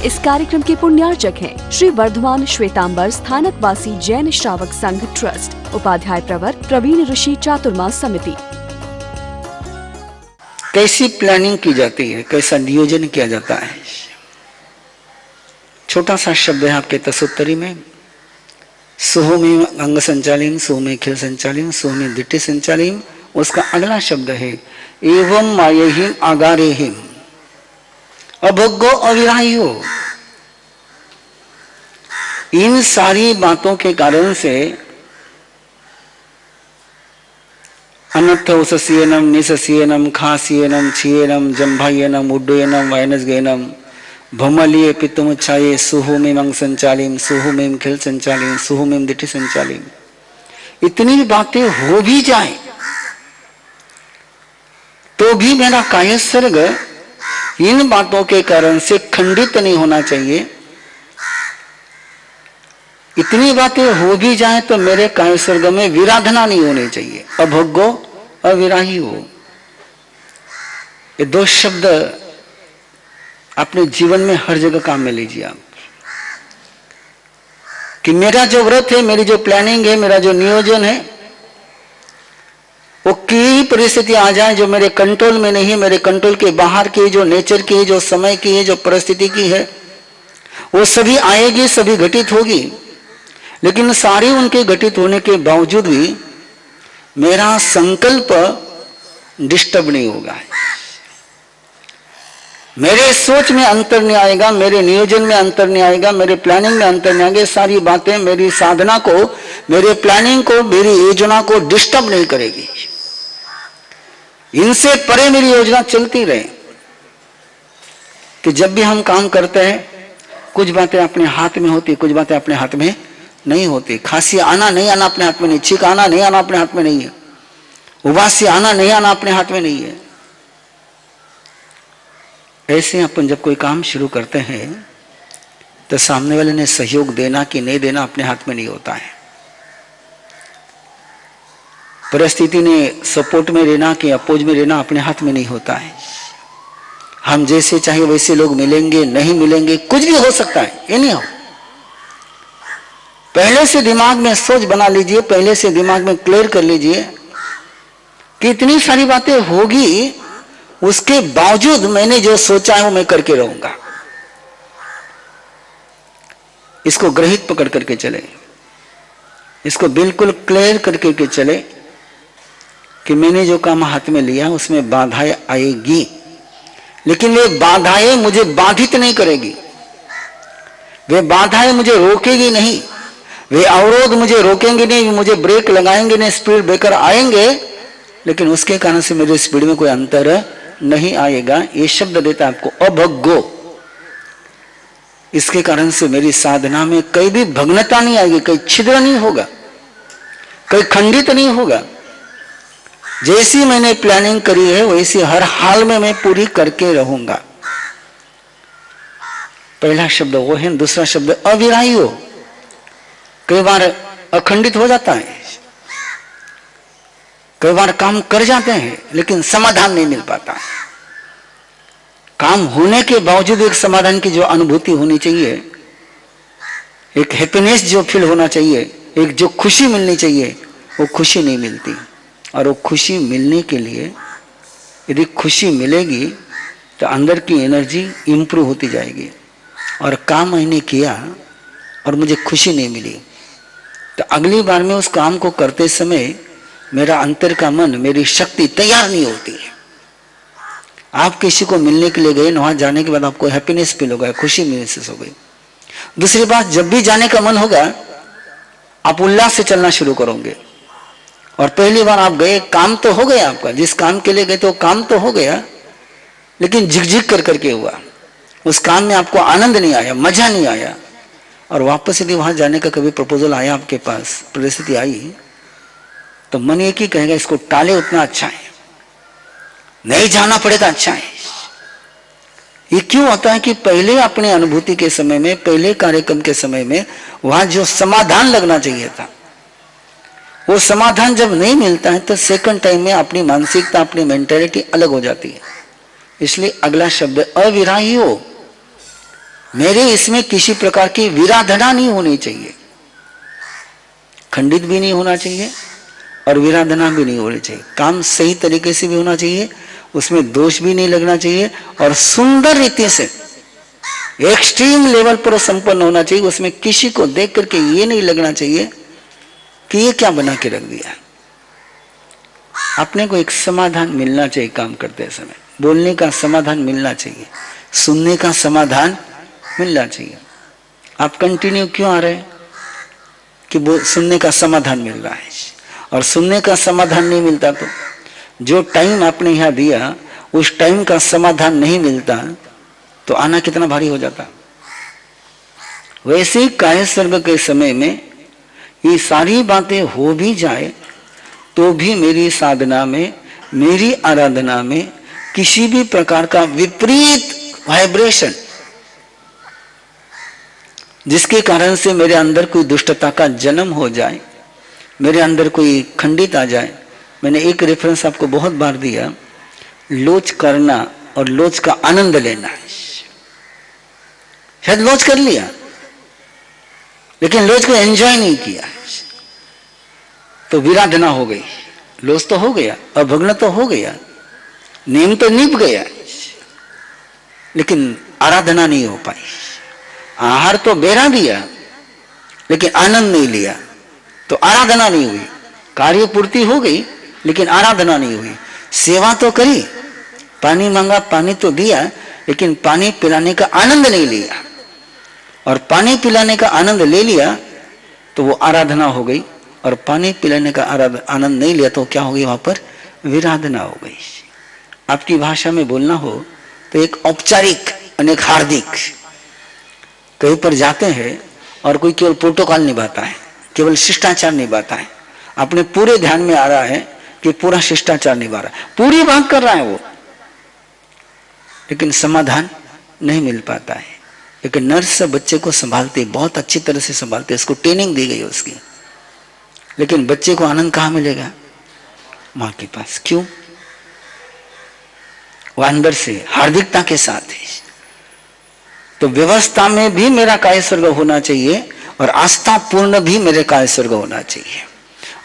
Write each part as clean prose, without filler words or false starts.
इस कार्यक्रम के पुण्यार्चक हैं श्री वर्धमान श्वेतांबर स्थानकवासी जैन श्रावक संघ ट्रस्ट, उपाध्याय प्रवर प्रवीण ऋषि चातुर्मास समिति। कैसी प्लानिंग की जाती है, कैसा नियोजन किया जाता है। छोटा सा शब्द है आपके तसोत्तरी में, सुहो में अंग संचालिम, सुहो में खिल संचालिम, सुहो में दिट्टि संचालिम। उसका अगला शब्द है एवं मायहिम आगारेहिम अभोग्यो अविराह्यो। इन सारी बातों के कारण से अनर्थोसस्येनम निसस्येनम खास्येनम छियेनम जंभायेनम उड्डयेनम वायनसगेनम भमलिये पित्तमुच्छाये सुहुमें संचालिम, सुहुमें खिल संचालिम, सुहुमें दिट्टि संचालिम। इतनी बातें हो भी जाए तो भी मेरा काया सर्ग इन बातों के कारण से खंडित नहीं होना चाहिए। इतनी बातें हो भी जाए तो मेरे काया सर्ग में विराधना नहीं होनी चाहिए। अभोग्यो अविराही हो, ये दो शब्द अपने जीवन में हर जगह काम में लीजिए आप, कि मेरा जो व्रत है, मेरी जो प्लानिंग है, मेरा जो नियोजन है, वो की परिस्थिति आ जाए जो मेरे कंट्रोल में नहीं है, मेरे कंट्रोल के बाहर की, जो नेचर की है, जो समय की है, जो परिस्थिति की है, वो सभी आएगी, सभी घटित होगी। लेकिन सारी उनके घटित होने के बावजूद भी मेरा संकल्प डिस्टर्ब नहीं होगा। मेरे सोच में अंतर नहीं आएगा, मेरे नियोजन में अंतर नहीं आएगा, मेरे प्लानिंग में अंतर नहीं आएगा। सारी बातें मेरी साधना को, मेरे प्लानिंग को, मेरी योजना को डिस्टर्ब नहीं करेगी। इनसे परे मेरी योजना चलती रहे। कि जब भी हम काम करते हैं, कुछ बातें अपने हाथ में होती, कुछ बातें अपने हाथ में नहीं होती। खांसी आना नहीं आना अपने हाथ में नहीं, छींक आना नहीं आना अपने हाथ में नहीं है, उबासी आना नहीं आना अपने हाथ में नहीं है। ऐसे अपन जब कोई काम शुरू करते हैं तो सामने वाले ने सहयोग देना कि नहीं देना अपने हाथ में नहीं होता है। परिस्थिति ने सपोर्ट में रहना कि अपोज में रहना अपने हाथ में नहीं होता है। हम जैसे चाहिए वैसे लोग मिलेंगे, नहीं मिलेंगे, कुछ भी हो सकता है, ये नहीं हो। पहले से दिमाग में सोच बना लीजिए, पहले से दिमाग में क्लियर कर लीजिए कि इतनी सारी बातें होगी, उसके बावजूद मैंने जो सोचा है वो मैं करके रहूंगा। इसको ग्रहित पकड़ करके चले, इसको बिल्कुल क्लियर करके चले कि मैंने जो काम हाथ में लिया उसमें बाधाएं आएगी, लेकिन वे बाधाएं मुझे बाधित नहीं करेगी, वे बाधाएं मुझे रोकेगी नहीं, वे अवरोध मुझे रोकेंगे नहीं, मुझे ब्रेक लगाएंगे नहीं, स्पीड ब्रेकर आएंगे, लेकिन उसके कारण से मेरे स्पीड में कोई अंतर नहीं आएगा। ये शब्द देता है आपको अभोग्यो। इसके कारण से मेरी साधना में कहीं भी भग्नता नहीं आएगी, कहीं छिद्र नहीं होगा, कहीं खंडित नहीं होगा। जैसी मैंने प्लानिंग करी है वैसी हर हाल में मैं पूरी करके रहूंगा। पहला शब्द वो है। दूसरा शब्द अविराही हो। कई बार अखंडित हो जाता है, कई बार काम कर जाते हैं लेकिन समाधान नहीं मिल पाता। काम होने के बावजूद एक समाधान की जो अनुभूति होनी चाहिए, एक हैप्पीनेस जो फील होना चाहिए, एक जो खुशी मिलनी चाहिए, वो खुशी नहीं मिलती। और वो खुशी मिलने के लिए यदि खुशी मिलेगी तो अंदर की एनर्जी इंप्रूव होती जाएगी। और काम मैंने किया और मुझे खुशी नहीं मिली तो अगली बार में उस काम को करते समय मेरा अंतर का मन, मेरी शक्ति तैयार नहीं होती है। आप किसी को मिलने के लिए गए, वहां जाने के बाद आपको हैप्पीनेस फील होगा, खुशी महसूस हो गई। दूसरी बात, जब भी जाने का मन होगा आप उल्लास से चलना शुरू करोगे। और पहली बार आप गए, काम तो हो गया आपका, जिस काम के लिए गए तो काम तो हो गया, लेकिन झिकझिक कर करके हुआ। उस काम में आपको आनंद नहीं आया, मजा नहीं आया। और वापस यदि वहां जाने का कभी प्रपोजल आया आपके पास, परिस्थिति आई, तो मन एक ही कहेगा इसको टाले उतना अच्छा है, नहीं जाना पड़ेगा अच्छा है। ये क्यों होता है कि पहले अपने अनुभूति के समय में, पहले कार्यक्रम के समय में वहां जो समाधान लगना चाहिए था, वो समाधान जब नहीं मिलता है तो सेकंड टाइम में अपनी मानसिकता, अपनी मेंटालिटी अलग हो जाती है। इसलिए अगला शब्द अविराही हो। मेरे इसमें किसी प्रकार की विराधना नहीं होनी चाहिए, खंडित भी नहीं होना चाहिए और विराधना भी नहीं होनी चाहिए। काम सही तरीके से भी होना चाहिए, उसमें दोष भी नहीं लगना चाहिए और सुंदर रीति से एक्सट्रीम लेवल पर संपन्न होना चाहिए। उसमें किसी को देख करके ये नहीं लगना चाहिए कि ये क्या बना के रख दिया। अपने को एक समाधान मिलना चाहिए, काम करते समय बोलने का समाधान मिलना चाहिए, सुनने का समाधान मिलना चाहिए। आप कंटिन्यू क्यों आ रहे हैं कि सुनने का समाधान मिल रहा है, और सुनने का समाधान नहीं मिलता तो जो टाइम आपने यहां दिया उस टाइम का समाधान नहीं मिलता तो आना कितना भारी हो जाता। वैसे ही काया सर्ग के समय में ये सारी बातें हो भी जाए तो भी मेरी साधना में, मेरी आराधना में किसी भी प्रकार का विपरीत वाइब्रेशन, जिसके कारण से मेरे अंदर कोई दुष्टता का जन्म हो जाए, मेरे अंदर कोई खंडित आ जाए। मैंने एक रेफरेंस आपको बहुत बार दिया, लोच करना और लोच का आनंद लेना। शायद लोच कर लिया लेकिन लोच को एंजॉय नहीं किया तो विराधना हो गई। लोच तो हो गया, अभग्न तो हो गया, नेम तो निभ गया, लेकिन आराधना नहीं हो पाई। आहार तो बेरा दिया लेकिन आनंद नहीं लिया तो आराधना नहीं हुई। कार्य पूर्ति हो गई लेकिन आराधना नहीं हुई। सेवा तो करी, पानी मांगा, पानी तो दिया, लेकिन पानी पिलाने का आनंद नहीं लिया, और पानी पिलाने का आनंद ले लिया तो वो आराधना हो गई, और पानी पिलाने का आनंद नहीं लिया तो क्या हो गई, वहां पर विराधना हो गई। आपकी भाषा में बोलना हो तो एक औपचारिक और एक हार्दिक। कहीं पर जाते हैं और कोई केवल प्रोटोकॉल निभाता है, केवल शिष्टाचार निभाता है, अपने पूरे ध्यान में आ रहा है कि पूरा शिष्टाचार निभा रहा है, पूरी बात कर रहा है वो, लेकिन समाधान नहीं मिल पाता है। एक नर्स बच्चे को संभालते, बहुत अच्छी तरह से संभालते, उसको ट्रेनिंग दी गई है उसकी, लेकिन बच्चे को आनंद कहां मिलेगा, मां के पास। क्यों? वो अंदर से हार्दिकता के साथ है। तो व्यवस्था में भी मेरा काय स्वर्ग होना चाहिए और आस्था पूर्ण भी मेरे काय स्वर्ग होना चाहिए।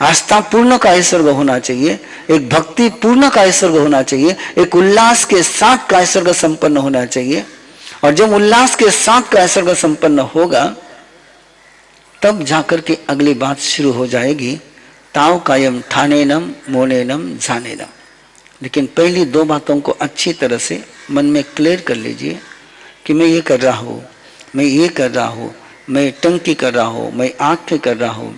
आस्था पूर्ण काय स्वर्ग होना चाहिए, एक भक्ति पूर्ण काय स्वर्ग होना चाहिए, एक उल्लास के साथ काय स्वर्ग संपन्न होना चाहिए। और जब उल्लास के साथ काय स्वर्ग संपन्न होगा तब जाकर के अगली बात शुरू हो जाएगी, ताव कायम ठानेनम मोनेनम जानेनम। लेकिन पहली दो बातों को अच्छी तरह से मन में क्लियर कर लीजिए कि मैं ये कर रहा हूं, मैं ये कर रहा हूं, मैं टंकी कर रहा हूं, मैं आंख में कर रहा हूं,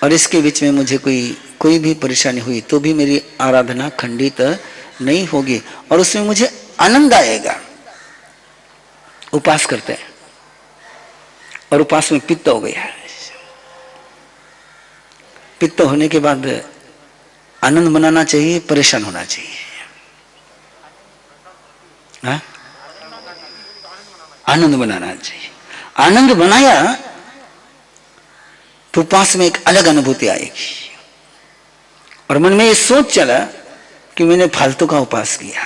और इसके बीच में मुझे कोई भी परेशानी हुई तो भी मेरी आराधना खंडित नहीं होगी और उसमें मुझे आनंद आएगा। उपास करते हैं और उपास में पित्त हो गया, पित्त होने के बाद आनंद मनाना चाहिए, परेशान होना चाहिए? हाँ? आनंद मनाना चाहिए। आनंद मनाया तो उपास में एक अलग अनुभूति आएगी और मन में ये सोच चला कि मैंने फालतू का उपास किया,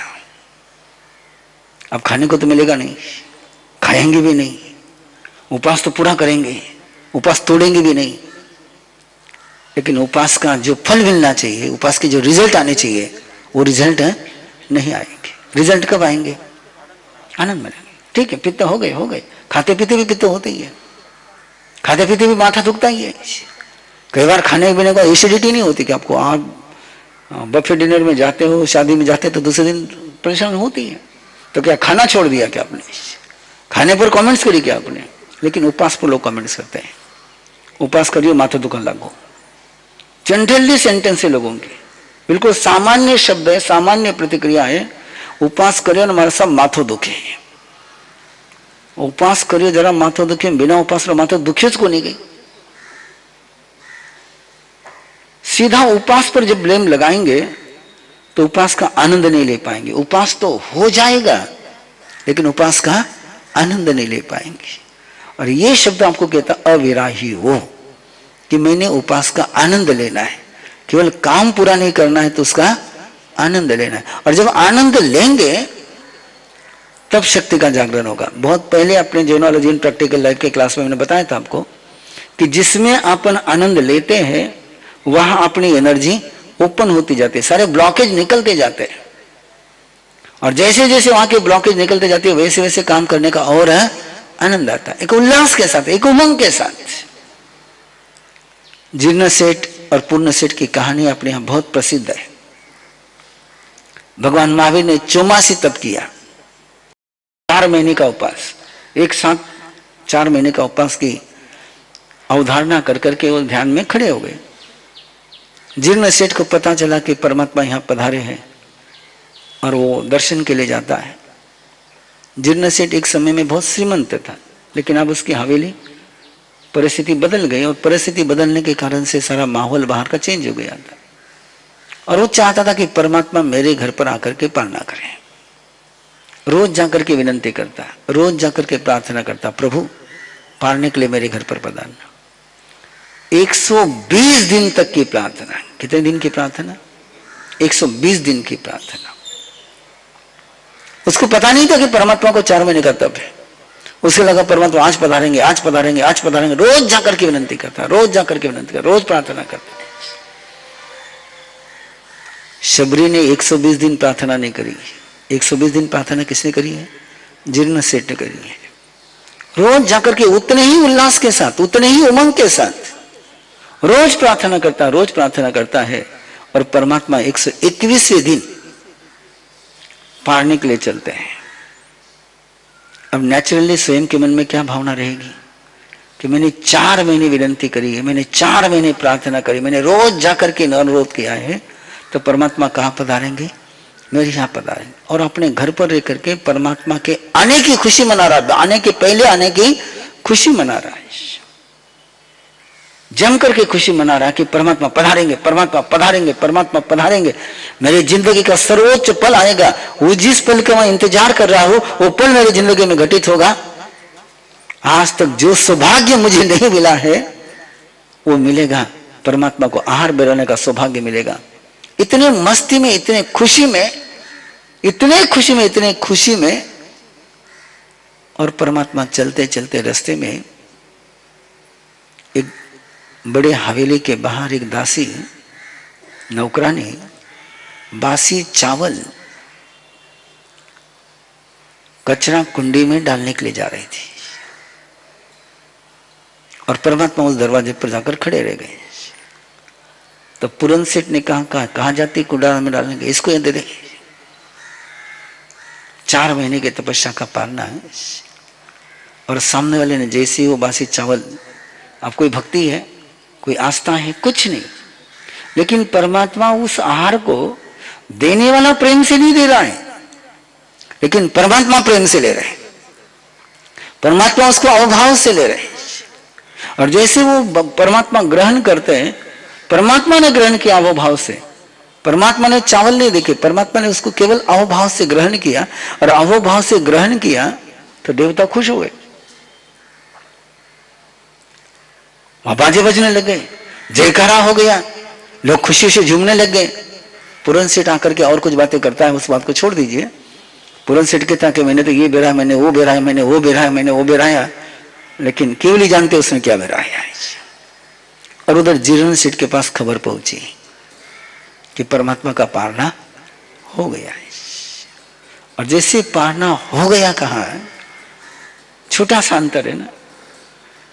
अब खाने को तो मिलेगा नहीं, खाएंगे भी नहीं, उपास तो पूरा करेंगे, उपास तोड़ेंगे भी नहीं, लेकिन उपास का जो फल मिलना चाहिए, उपास के जो रिजल्ट आने चाहिए वो रिजल्ट नहीं आएंगे। रिजल्ट कब आएंगे? आनंद मनाएंगे। ठीक है, पित्त हो गए, खाते पीते भी पित्त होते ही है, खाते पीते भी माथा दुखता ही है। कई बार खाने पीने को एसिडिटी नहीं होती कि आपको, आप बफे डिनर में जाते हो, शादी में जाते हो तो दूसरे दिन परेशान होती है, तो क्या खाना छोड़ दिया क्या आपने? खाने पर कमेंट्स करी क्या आपने? लेकिन उपवास पर लोग कमेंट्स करते हैं, उपवास करियो माथा दुखन लगो। जनरली सेंटेंस है लोगों की, बिल्कुल सामान्य शब्द है, सामान्य प्रतिक्रिया है, उपवास करियो हमारा सब माथो दुखे। उपवास करियो जरा माथो दुखे, बिना उपवास माथो दुखे को नहीं गई। सीधा उपवास पर जब ब्लेम लगाएंगे तो उपवास का आनंद नहीं ले पाएंगे। उपवास तो हो जाएगा लेकिन उपवास का आनंद नहीं ले पाएंगे। और ये शब्द आपको कहता अविराही हो कि मैंने उपवास का आनंद लेना है, केवल काम पूरा नहीं करना है तो उसका आनंद लेना है। और जब आनंद लेंगे तब शक्ति का जागरण होगा। बहुत पहले अपने ज्ञानोलॉजी इन प्रैक्टिकल लाइफ के क्लास में मैंने बताया था आपको कि जिसमें अपन आनंद लेते हैं वहां अपनी एनर्जी ओपन होती जाती है, सारे ब्लॉकेज निकलते जाते हैं, और जैसे जैसे वहां के ब्लॉकेज निकलते जाते हैं वैसे वैसे काम करने का और आनंद आता है, एक उल्लास के साथ, एक उमंग के साथ। जीर्ण सेठ और पूर्ण सेठ की कहानी अपने यहां बहुत प्रसिद्ध है। भगवान महावीर ने 84 तप किया, 4 महीने का उपवास, एक साथ 4 महीने का उपवास की अवधारणा कर करके वो ध्यान में खड़े हो गए। जीर्ण सेठ को पता चला कि परमात्मा यहां पधारे हैं और वो दर्शन के लिए जाता है। जीर्ण सेठ एक समय में बहुत श्रीमंत था, लेकिन अब उसकी हवेली परिस्थिति बदल गई, और परिस्थिति बदलने के कारण से सारा माहौल बाहर का चेंज हो गया था, और वो चाहता था कि परमात्मा मेरे घर पर आकर के पालना करें। रोज जाकर के विनंती करता, रोज जाकर के प्रार्थना करता, प्रभु पालने के लिए मेरे घर पर पधारना। 120 दिन तक की प्रार्थना। कितने दिन की प्रार्थना? 120 दिन की प्रार्थना। उसको पता नहीं था कि परमात्मा को 4 महीने का तप है। उसे लगा परमात्मा आज पधारेंगे, आज पधारेंगे, आज पधारेंगे। रोज जाकर के विनंती करता, रोज जाकर के विनंती करता, रोज प्रार्थना करता। शबरी ने 120 दिन प्रार्थना नहीं करी। 120 दिन प्रार्थना किसने करी है? जीर्ण सेठ ने करी है। रोज जाकर के उतने ही उल्लास के साथ, उतने ही उमंग के साथ रोज प्रार्थना करता, रोज प्रार्थना करता है, और परमात्मा 121वें दिन पारने के लिए चलते हैं। अब नेचुरली स्वयं के मन में क्या भावना रहेगी कि मैंने 4 महीने विनंती करी है, मैंने 4 महीने प्रार्थना करी, मैंने रोज जाकर के अनुरोध किया है, तो परमात्मा कहां पधारेंगे? मेरे यहां पधारेंगे। और अपने घर पर रह करके परमात्मा के आने की खुशी मना रहा है, आने के पहले आने की खुशी मना रहा है, जम करके खुशी मना रहा है कि परमात्मा पधारेंगे, परमात्मा पधारेंगे, परमात्मा पधारेंगे। मेरी जिंदगी का सर्वोच्च पल आएगा, वो जिस पल का मैं इंतजार कर रहा हूं वो पल मेरी जिंदगी में घटित होगा। आज तक जो सौभाग्य मुझे नहीं मिला है वो मिलेगा, परमात्मा को आहार बिराने का सौभाग्य मिलेगा। इतने मस्ती में, इतने खुशी में, इतने खुशी में, इतने खुशी में, और परमात्मा चलते चलते रास्ते में एक बड़े हवेली के बाहर एक दासी नौकरानी बासी चावल कचरा कुंडी में डालने के लिए जा रही थी, और परमात्मा उस दरवाजे पर जाकर खड़े रह गए। तो पूरन सेठ ने कहा जाती कूड़ा में डालने के, इसको ये दे दे। 4 महीने की तपस्या का पालना है, और सामने वाले ने जैसे ही वो बासी चावल, आप कोई भक्ति है, कोई आस्था है, कुछ नहीं, लेकिन परमात्मा उस आहार को देने वाला प्रेम से नहीं दे रहा है, लेकिन परमात्मा प्रेम से ले रहे हैं, परमात्मा उसको अवभाव से ले रहे हैं। और जैसे वो परमात्मा ग्रहण करते हैं, परमात्मा ने ग्रहण किया अवभाव से, परमात्मा ने चावल नहीं देखे, परमात्मा ने उसको केवल अवभाव से ग्रहण किया, और अवभाव से ग्रहण किया तो देवता खुश हो गए, वहां बाजे बजने लग गए, जयकारा हो गया, लोग खुशी से झूमने लग गए। पूरन सेठ आकर के और कुछ बातें करता है, उस बात को छोड़ दीजिए। पूरन सेठ कहता कि मैंने तो ये बेरा, मैंने वो बेरा, मैंने वो बेरा, मैंने वो बेराया, लेकिन केवल ही जानते उसने क्या बेराया है। और उधर जीर्ण सेठ के पास खबर पहुंची कि परमात्मा का पारना हो गया है। और जैसे पारना हो गया, कहा छोटा सा अंतर है ना,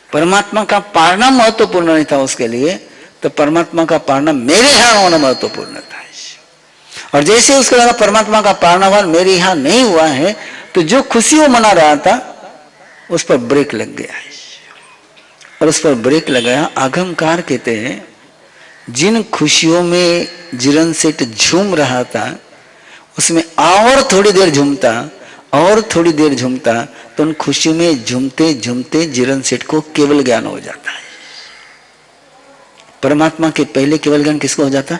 परमात्मा का पारना महत्वपूर्ण नहीं था उसके लिए, तो परमात्मा का पारना मेरे यहां होना महत्वपूर्ण था। और जैसे उसके लगा परमात्मा का पारना मेरे यहां नहीं हुआ है, तो जो खुशी वो मना रहा था उस पर ब्रेक लग गया है। और उस पर ब्रेक लगाया, आगमकार कहते हैं जिन खुशियों में जीर्ण सेठ झूम रहा था उसमें और थोड़ी देर झूमता, और थोड़ी देर झूमता, तो उन खुशी में झूमते झूमते जीर्ण सेठ को केवल ज्ञान हो जाता है। परमात्मा के पहले केवल ज्ञान किसको हो जाता?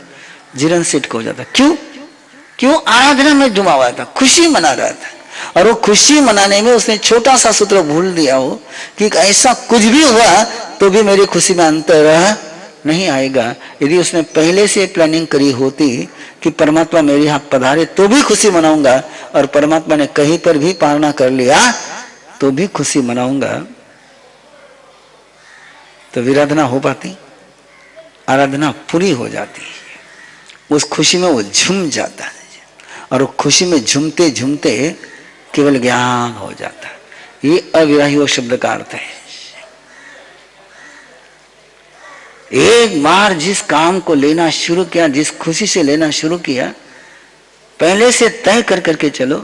जीर्ण सेठ को हो जाता। क्यों? आराधना में डूबा हुआ था, खुशी मना रहा था, और वो खुशी मनाने में उसने छोटा सा सूत्र भूल दिया हो कि ऐसा कुछ भी हुआ तो भी मेरी खुशी में अंतर नहीं आएगा। यदि उसने पहले से प्लानिंग करी होती कि परमात्मा मेरे यहाँ पधारे तो भी खुशी मनाऊंगा, और परमात्मा ने कहीं पर भी पार ना कर लिया तो भी खुशी मनाऊंगा, तो विराधना हो पाती, आराधना पूरी हो जाती है। उस खुशी में वो झूम जाता है, और वो खुशी में झूमते झूमते केवल ज्ञान हो जाता है। ये अविराही शब्द का अर्थ है। एक बार जिस काम को लेना शुरू किया, जिस खुशी से लेना शुरू किया, पहले से तय कर करके चलो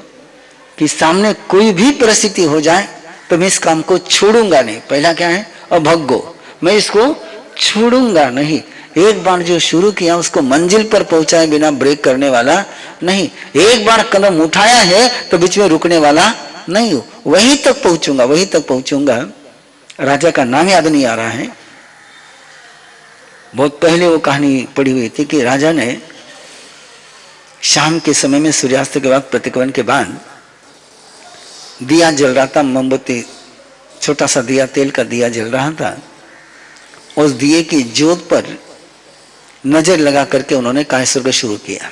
कि सामने कोई भी परिस्थिति हो जाए तो मैं इस काम को छोड़ूंगा नहीं। पहला क्या है? अभग्गो, मैं इसको छोड़ूंगा नहीं। एक बार जो शुरू किया उसको मंजिल पर पहुंचाए बिना ब्रेक करने वाला नहीं। एक बार कदम उठाया है तो बीच में रुकने वाला नहीं हो, वहीं तक पहुंचूंगा, वहीं तक पहुंचूंगा। राजा का नाम याद नहीं आ रहा है, बहुत पहले वो कहानी पढ़ी हुई थी कि राजा ने शाम के समय में सूर्यास्त के बाद, प्रतिक्रमण के बाद दिया जल रहा था, मोमबत्ती, छोटा सा दिया, तेल का दिया जल रहा था। उस दिए की ज्योत पर नजर लगा करके उन्होंने कायस्वर्ग शुरू किया,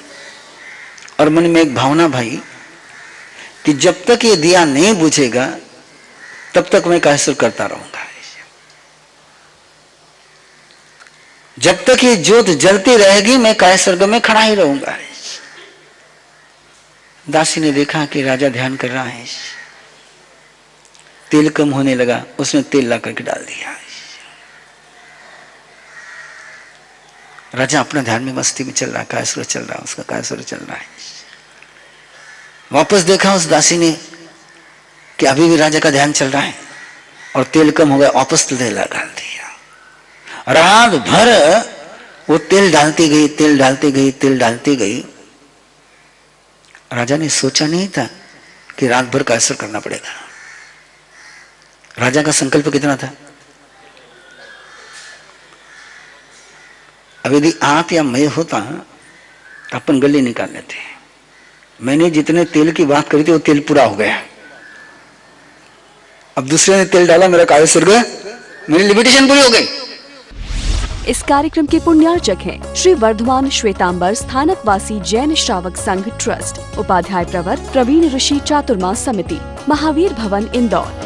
और मन में एक भावना भाई कि जब तक ये दिया नहीं बुझेगा तब तक मैं कायस्वर्ग करता रहूंगा, जब तक ये ज्योत जलती रहेगी मैं कायस्वर्ग में खड़ा ही रहूंगा। दासी ने देखा कि राजा ध्यान कर रहा है, तेल कम होने लगा, उसने तेल ला करके डाल दिया। राजा अपना ध्यान में मस्ती में चल रहा, कायस्वर्ग चल रहा, उसका कायस्वर्ग चल रहा है। वापस देखा उस दासी ने कि अभी भी राजा का ध्यान चल रहा है, और तेल कम हो गया, वापस तेल डाल दिया। रात भर वो तेल डालती गई, तेल डालती गई, तेल डालती गई। राजा ने सोचा नहीं था कि रात भर कायस्वर्ग करना पड़ेगा। राजा का संकल्प कितना था? अब यदि आप या मैं होता तो अपन गले निकाल लेते। मैंने जितने तेल की बात करी थी वो तेल पूरा हो गया, अब दूसरे ने तेल डाला, मेरा कायस्वर्ग, मेरी लिमिटेशन पूरी हो गई। इस कार्यक्रम के पुण्यार्चक हैं श्री वर्धमान श्वेतांबर स्थानकवासी जैन श्रावक संघ ट्रस्ट, उपाध्याय प्रवर प्रवीण ऋषि चातुर्मास समिति, महावीर भवन, इंदौर।